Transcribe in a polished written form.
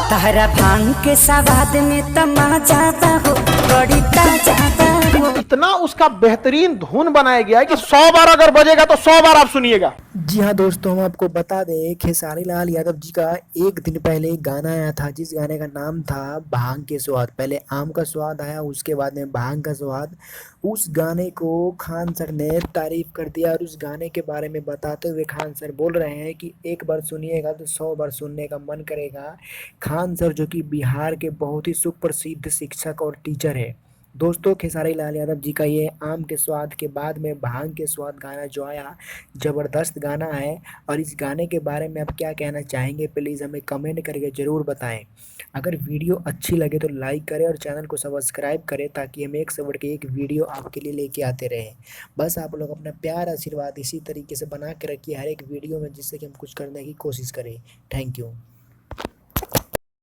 तारा भांग के सवाद में तमाचा हो, बड़ी ताजा हो। इतना उसका बेहतरीन धुन बनाया गया है कि 100 बार अगर बजेगा तो 100 बार आप सुनिएगा। जी हाँ दोस्तों, हम आपको बता दें खेसारी लाल यादव जी का एक दिन पहले एक गाना आया था, जिस गाने का नाम था भांग के स्वाद। पहले आम का स्वाद आया, उसके बाद में भांग का स्वाद। उस गाने को खान सर ने तारीफ कर दिया, और उस गाने के बारे में बताते हुए खान सर बोल रहे हैं कि एक बार सुनिएगा तो 100 बार सुनने का मन करेगा। खान सर जो कि बिहार के बहुत ही सुप्रसिद्ध शिक्षक और टीचर है। दोस्तों, खेसारी लाल यादव जी का ये आम के स्वाद के बाद में भांग के स्वाद गाना जो आया, ज़बरदस्त गाना है। और इस गाने के बारे में आप क्या कहना चाहेंगे, प्लीज़ हमें कमेंट करके ज़रूर बताएं। अगर वीडियो अच्छी लगे तो लाइक करें और चैनल को सब्सक्राइब करें, ताकि हम एक से बढ़ के एक वीडियो आपके लिए लेके आते रहें। बस आप लोग अपना प्यार आशीर्वाद इसी तरीके से बना के रखिए हर एक वीडियो में, जिससे कि हम कुछ करने की कोशिश करें। Thank you.